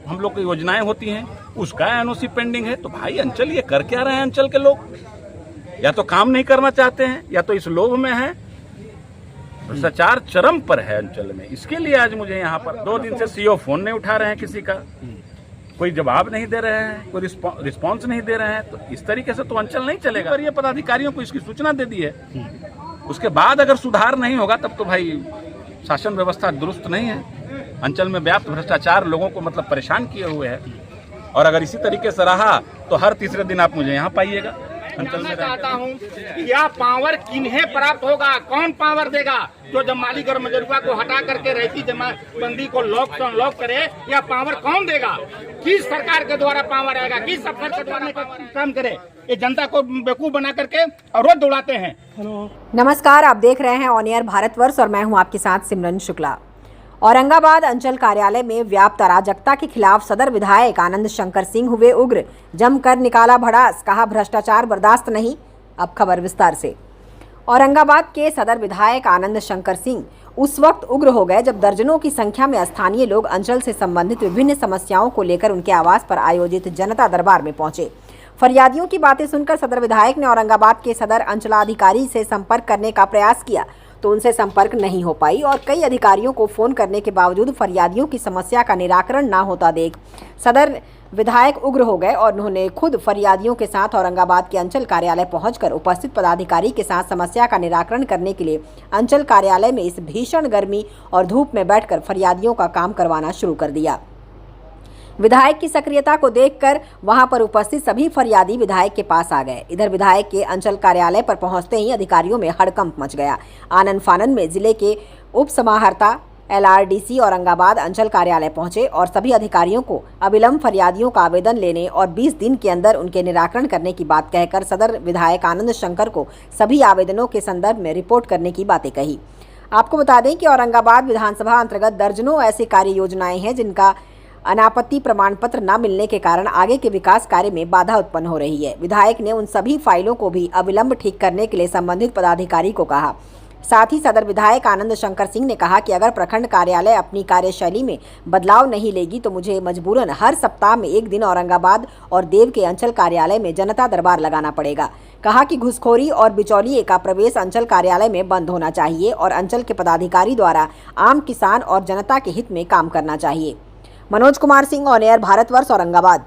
हम लोग की योजनाएं होती हैं उसका एनओसी पेंडिंग है। तो भाई अंचल ये कर क्या रहे हैं? अंचल के लोग या तो काम नहीं करना चाहते हैं या तो इस लोभ में है। भ्रष्टाचार चरम पर है अंचल में। इसके लिए आज मुझे यहाँ पर 2 दिन से सीओ फोन नहीं उठा रहे हैं, किसी का कोई जवाब नहीं दे रहे हैं, कोई रिस्पांस नहीं दे रहे हैं। तो इस तरीके से तो अंचल नहीं चलेगा। और ये पदाधिकारियों को इसकी सूचना दे दी है, उसके बाद अगर सुधार नहीं होगा तब तो भाई शासन व्यवस्था दुरुस्त नहीं है। अंचल में व्याप्त भ्रष्टाचार लोगों को मतलब परेशान किए हुए है। और अगर इसी तरीके से रहा तो हर तीसरे दिन आप मुझे यहाँ पाइएगा अंचल में। चाहता हूँ कि यह पावर किन्हें प्राप्त होगा, कौन पावर देगा? जो जब मालिक और मजरूआ को हटा करके रहती जमाबंदी को लॉक अनलॉक करे, यह पावर कौन देगा? किस सरकार के द्वारा पावर आएगा? किस सरकार के द्वारा काम करे? ये जनता को बेवकूफ बना करके और रोज दौड़ाते हैं। नमस्कार, आप देख रहे हैं ऑन एयर भारतवर्ष और मैं हूं आपके साथ सिमरन शुक्ला। औरंगाबाद अंचल कार्यालय में व्याप्त अराजकता के खिलाफ सदर विधायक आनंद शंकर सिंह हुए उग्र, जमकर निकाला भड़ास, कहा भ्रष्टाचार बर्दाश्त नहीं। अब खबर विस्तार से। औरंगाबाद के सदर विधायक आनंद शंकर सिंह उस वक्त उग्र हो गए जब दर्जनों की संख्या में स्थानीय लोग अंचल से संबंधित विभिन्न समस्याओं को लेकर उनके आवास पर आयोजित जनता दरबार में पहुंचे। फरियादियों की बातें सुनकर सदर विधायक ने औरंगाबाद के सदर अंचलाधिकारी से संपर्क करने का प्रयास किया तो उनसे संपर्क नहीं हो पाई और कई अधिकारियों को फोन करने के बावजूद फरियादियों की समस्या का निराकरण ना होता देख सदर विधायक उग्र हो गए और उन्होंने खुद फरियादियों के साथ औरंगाबाद के अंचल कार्यालय पहुंचकर उपस्थित पदाधिकारी के साथ समस्या का निराकरण करने के लिए अंचल कार्यालय में इस भीषण गर्मी और धूप में बैठकर फरियादियों का काम करवाना शुरू कर दिया। विधायक की सक्रियता को देखकर वहां पर उपस्थित सभी फरियादी विधायक के पास आ गए। इधर विधायक के अंचल कार्यालय पर पहुंचते ही अधिकारियों में हड़कंप मच गया। आनन फानन में जिले के उप समाहर्ता LRDC औरंगाबाद अंचल कार्यालय पहुंचे और सभी अधिकारियों को अविलंब फरियादियों का आवेदन लेने और 20 दिन के अंदर उनके निराकरण करने की बात कहकर सदर विधायक आनंद शंकर को सभी आवेदनों के संदर्भ में रिपोर्ट करने की बातें कही। आपको बता दें कि औरंगाबाद विधानसभा अंतर्गत दर्जनों ऐसी कार्य योजनाएं हैं जिनका अनापत्ति प्रमाण पत्र न मिलने के कारण आगे के विकास कार्य में बाधा उत्पन्न हो रही है। विधायक ने उन सभी फाइलों को भी अविलंब ठीक करने के लिए संबंधित पदाधिकारी को कहा। साथ ही सदर विधायक आनंद शंकर सिंह ने कहा कि अगर प्रखंड कार्यालय अपनी कार्यशैली में बदलाव नहीं लेगी तो मुझे मजबूरन हर सप्ताह में एक दिन औरंगाबाद और देव के अंचल कार्यालय में जनता दरबार लगाना पड़ेगा। कहा कि घुसखोरी और बिचौलिए का प्रवेश अंचल कार्यालय में बंद होना चाहिए और अंचल के पदाधिकारी द्वारा आम किसान और जनता के हित में काम करना चाहिए। Manoj Kumar Singh, on air Bharatvarsh, Aurangabad.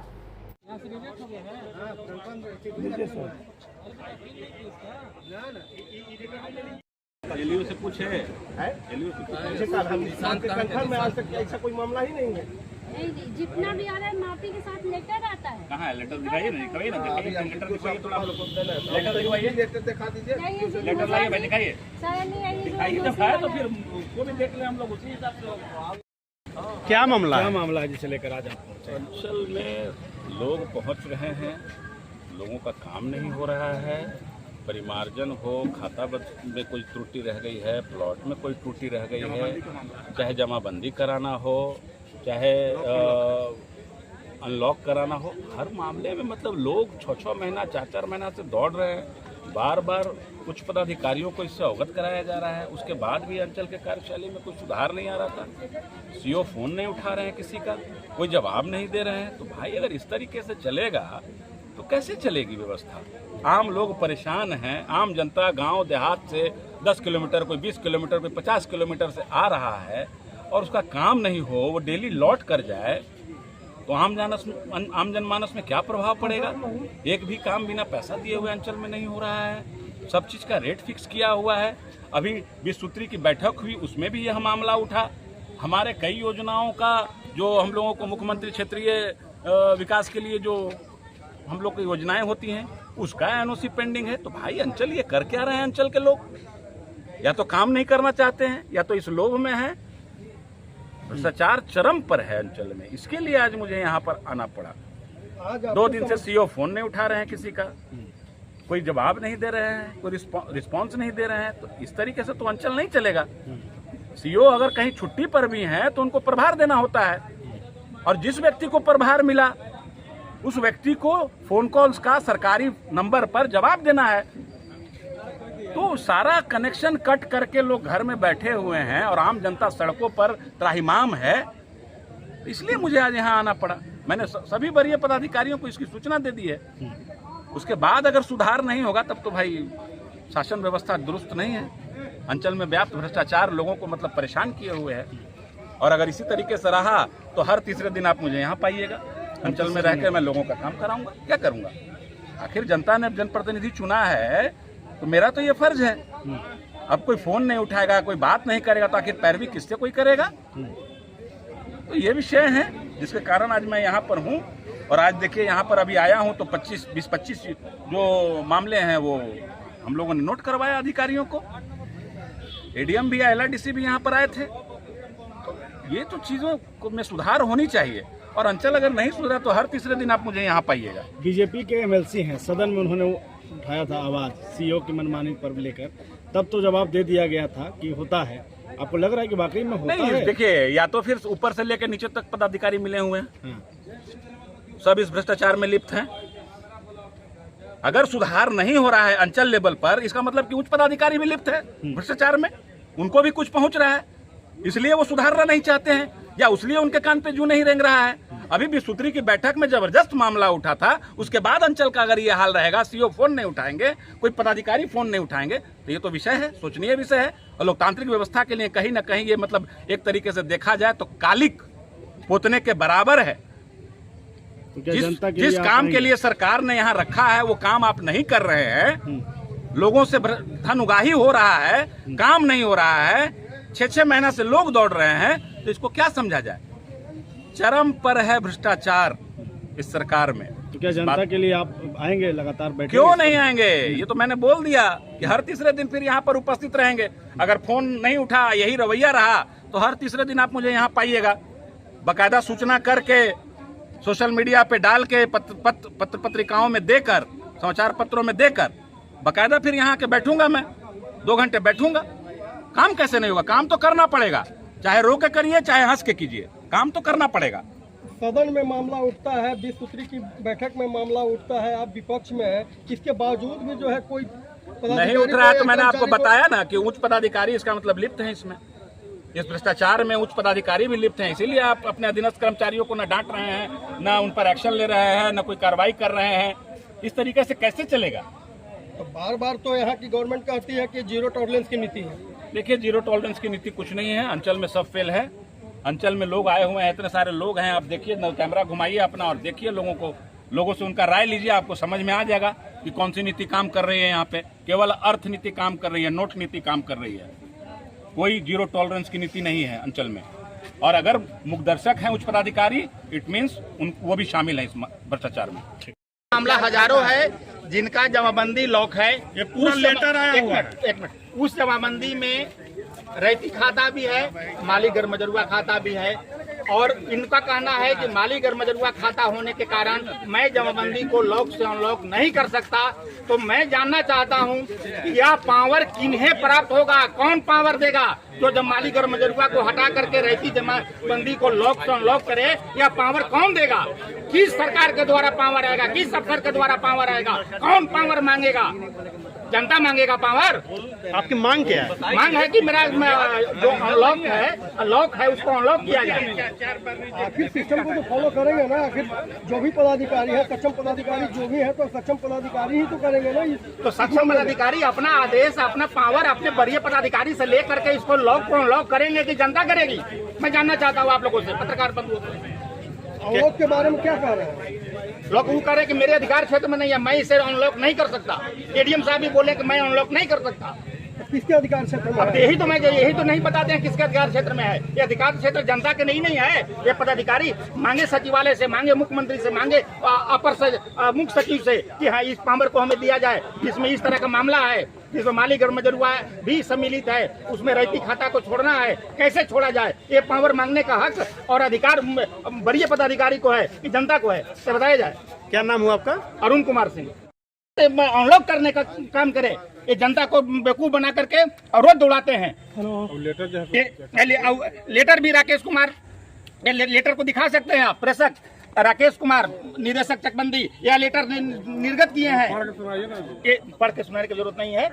एलयू से पूछे, एलयू से कंफर्म में आज तक ऐसा कोई मामला ही नहीं है। नहीं, जितना भी आ रहा है माफी के साथ लेटर आता है। कहाँ है लेटर? दिखाइए ना, कभी ना लेटर दिखाइए तो आप लोग लेटर दिखाइए, लेटर दिखा दीजिए। लेटर लाइए भाई, दिखाइए दिखाइए। जब है तो फिर वो भी देख ले हम लोग उसी हिसाब से। क्या मामला है जिसे लेकर आज आप पहुंचे? अंचल में लोग पहुंच रहे हैं, लोगों का काम नहीं हो रहा है। परिमार्जन हो, खाता में कोई त्रुटि रह गई है, प्लॉट में कोई त्रुटि रह गई है, चाहे जमाबंदी कराना हो, चाहे अनलॉक कराना हो, हर मामले में मतलब लोग 6-6 महीना 4-4 महीना से दौड़ रहे हैं। बार बार कुछ पदाधिकारियों को इससे अवगत कराया जा रहा है, उसके बाद भी अंचल के कार्यशैली में कोई सुधार नहीं आ रहा था। सीओ फोन नहीं उठा रहे हैं, किसी का कोई जवाब नहीं दे रहे हैं। तो भाई अगर इस तरीके से चलेगा तो कैसे चलेगी व्यवस्था? आम लोग परेशान हैं। आम जनता गांव देहात से 10 किलोमीटर, कोई 20 किलोमीटर, कोई 50 किलोमीटर से आ रहा है और उसका काम नहीं हो, वो डेली लौट कर जाए तो आम जनमानस में क्या प्रभाव पड़ेगा? एक भी काम बिना पैसा दिए हुए अंचल में नहीं हो रहा है। सब चीज़ का रेट फिक्स किया हुआ है। अभी 20 सूत्री की बैठक हुई, उसमें भी यह मामला उठा। हमारे कई योजनाओं का जो हम लोगों को मुख्यमंत्री क्षेत्रीय विकास के लिए जो हम लोग की योजनाएं होती हैं उसका एनओसी पेंडिंग है। तो भाई अंचल ये कर क्या रहे हैं? अंचल के लोग या तो काम नहीं करना चाहते हैं या तो इस लोभ में है। भ्रष्टाचार चरम पर है अंचल में। इसके लिए आज मुझे यहाँ पर आना पड़ा। 2 दिन से सीओ फोन नहीं उठा रहे हैं, किसी का कोई जवाब नहीं दे रहे हैं, कोई रिस्पांस नहीं दे रहे हैं। तो इस तरीके से तो अंचल नहीं चलेगा। सीओ अगर कहीं छुट्टी पर भी हैं तो उनको प्रभार देना होता है और जिस व्यक्ति को प्रभार मिला उस व्यक्ति को फोन कॉल्स का सरकारी नंबर पर जवाब देना है। तो सारा कनेक्शन कट करके लोग घर में बैठे हुए हैं और आम जनता सड़कों पर त्राहिमाम है। इसलिए मुझे आज यहाँ आना पड़ा। मैंने सभी वरीय पदाधिकारियों को इसकी सूचना दे दी है। उसके बाद अगर सुधार नहीं होगा तब तो भाई शासन व्यवस्था दुरुस्त नहीं है। अंचल में व्याप्त भ्रष्टाचार लोगों को मतलब परेशान किए हुए है, और अगर इसी तरीके से रहा तो हर तीसरे दिन आप मुझे यहाँ पाइएगा। अंचल में रहकर मैं लोगों का काम कराऊंगा, क्या करूंगा? आखिर जनता ने जनप्रतिनिधि चुना है तो मेरा तो ये फर्ज है। अब कोई फोन नहीं उठाएगा, कोई बात नहीं करेगा तो आखिर पैरवी किससे कोई करेगा? तो ये विषय है जिसके कारण आज मैं यहाँ पर हूँ। और आज देखिए यहाँ पर अभी आया हूँ तो 20-25 जो मामले हैं वो हम लोगों ने नोट करवाया अधिकारियों को। एडीएम भी, LRDC भी यहाँ पर आए थे। तो ये तो चीज़ों को में सुधार होनी चाहिए, और अंचल अगर नहीं सुधरा तो हर तीसरे दिन आप मुझे यहाँ पाइएगा। बीजेपी के MLC हैं, सदन में उन्होंने उठाया था आवाज CEO की मनमानी पर लेकर, तब तो जवाब दे दिया गया था कि होता है। आपको लग रहा है कि वाकई में होता नहीं? है? देखिए, या तो फिर ऊपर से लेकर नीचे तक पदाधिकारी मिले हुए हैं, हाँ। सब इस भ्रष्टाचार में लिप्त हैं। अगर सुधार नहीं हो रहा है अंचल लेवल पर, इसका मतलब कि उच्च पदाधिकारी भी लिप्त है भ्रष्टाचार में, उनको भी कुछ पहुंच रहा है, इसलिए वो सुधारना नहीं चाहते हैं, या उसलिए उनके कान पे जू नहीं रेंग रहा है। अभी भी सूत्री की बैठक में जबरदस्त मामला उठा था, उसके बाद अंचल का अगर ये हाल रहेगा, CO फोन नहीं उठाएंगे, कोई पदाधिकारी फोन नहीं उठाएंगे, तो ये तो विषय है, सोचनीय विषय है। और लोकतांत्रिक व्यवस्था के लिए कहीं ना कहीं ये मतलब एक तरीके से देखा जाए तो कालिक पोतने के बराबर है। तो क्या जनता के जिस लिए काम के लिए सरकार ने यहाँ रखा है वो काम आप नहीं कर रहे हैं, लोगों से धन उगाही हो रहा है, काम नहीं हो रहा है, 6-6 महीना से लोग दौड़ रहे हैं, तो इसको क्या समझा जाए? चरम पर है भ्रष्टाचार इस सरकार में। तो क्या जनता के लिए आप आएंगे, लगातार बैठेंगे? क्यों नहीं आएंगे? ये तो मैंने बोल दिया कि हर तीसरे दिन फिर यहाँ पर उपस्थित रहेंगे। अगर फोन नहीं उठा, यही रवैया रहा, तो हर तीसरे दिन आप मुझे यहाँ पाइएगा। बाकायदा सूचना करके सोशल मीडिया पे डाल के, पत्र पत्रिकाओं में देकर, समाचार पत्रों में देकर, बाकायदा फिर यहाँ के बैठूंगा मैं, 2 घंटे बैठूंगा। काम कैसे नहीं होगा? काम तो करना पड़ेगा, चाहे रो के करिए चाहे हंस के कीजिए, काम तो करना पड़ेगा। सदन में मामला उठता है, 20 सूत्री की बैठक में मामला उठता है, आप विपक्ष में है, इसके बावजूद भी जो है कोई नहीं उठ रहा है। तो मैंने आपको बताया ना कि उच्च पदाधिकारी इसका मतलब लिप्त हैं इसमें, इस भ्रष्टाचार में उच्च पदाधिकारी भी लिप्त हैं। इसीलिए आप अपने अधीनस्थ कर्मचारियों को न डांट रहे हैं, न उन पर एक्शन ले रहे हैं, न कोई कार्रवाई कर रहे हैं। इस तरीके से कैसे चलेगा? तो बार बार तो यहाँ की गवर्नमेंट कहती है कि 0 टॉलरेंस की नीति है। देखिए, 0 टॉलरेंस की नीति कुछ नहीं है। अंचल में सब फेल है। अंचल में लोग आए हुए हैं, इतने सारे लोग हैं। आप देखिए, कैमरा घुमाइए अपना और देखिए लोगों से उनका राय लीजिए, आपको समझ में आ जाएगा कि कौन सी नीति काम कर रही है। यहाँ पे केवल अर्थ नीति काम कर रही है, नोट नीति काम कर रही है। कोई 0 टॉलरेंस की नीति नहीं है अंचल में। और अगर मुखदर्शक हैं उच्च पदाधिकारी, इट मीन्स वो भी शामिल है इस भ्रष्टाचार में। मामला हजारों है जिनका जमाबंदी लॉक है। ये पूरा लेटर आया हुआ है। एक मिनट, उस जमाबंदी में रैती खाता भी है, माली गरमजरुआ खाता भी है, और इनका कहना है कि माली गरमजरुआ खाता होने के कारण मैं जमाबंदी को लॉक से अनलॉक नहीं कर सकता। तो मैं जानना चाहता हूं कि यह पावर किन्हें प्राप्त होगा, कौन पावर देगा जो जब माली गरमजरुआ को हटा करके रहती जमाबंदी को लॉक से अनलॉक करे? यह पावर कौन देगा? किस सरकार के द्वारा पावर आएगा? किस अफसर के द्वारा पावर आएगा? कौन पावर मांगेगा? जनता मांगेगा पावर। आपकी मांग क्या है? मांग है कि मेरा जो अनलॉक है उसको अनलॉक किया जाए। आखिर सिस्टम को तो फॉलो करेंगे ना। आखिर जो भी पदाधिकारी है, सक्षम पदाधिकारी जो भी है, तो सक्षम पदाधिकारी ही तो करेंगे ना। तो सक्षम पदाधिकारी अपना आदेश, अपना पावर अपने वरीय पदाधिकारी से लेकर के इसको लॉक को अनलॉक करेंगे कि जनता करेगी? मैं जानना चाहता हूँ आप लोगों से, पत्रकार बंधुओं से। अनलॉक के बारे में क्या कह रहे हैं? लॉक वो करे कि मेरे अधिकार क्षेत्र में नहीं है, मैं इसे अनलॉक नहीं कर सकता। एडीएम साहब भी बोले कि मैं अनलॉक नहीं कर सकता। किसके अधिकार क्षेत्र में अब है? यही तो नहीं बताते हैं किसके अधिकार क्षेत्र में है। ये अधिकार क्षेत्र जनता के नहीं है। ये पदाधिकारी मांगे सचिवालय से, मांगे मुख्यमंत्री से, मांगे अपर मुख्य सचिव से कि हाँ इस पावर को हमें दिया जाए, जिसमें इस तरह का मामला है, जिसमें माली गरमजरुआ भी सम्मिलित है, उसमें रैती खाता को छोड़ना है, कैसे छोड़ा जाए? ये पावर मांगने का हक और अधिकार वरीय पदाधिकारी को है कि जनता को है? तो बताया जाए। क्या नाम हुआ आपका? अरुण कुमार सिंह। अनलॉक करने का काम करे, ये जनता को बेवकूफ बना करके और रोज दौड़ाते हैं। लेटर भी राकेश कुमार, लेटर को दिखा सकते हैं आप, प्रेषक राकेश कुमार, निदेशक चकबंदी, यह लेटर निर्गत किए हैं। पढ़ के सुनाने की जरूरत नहीं है।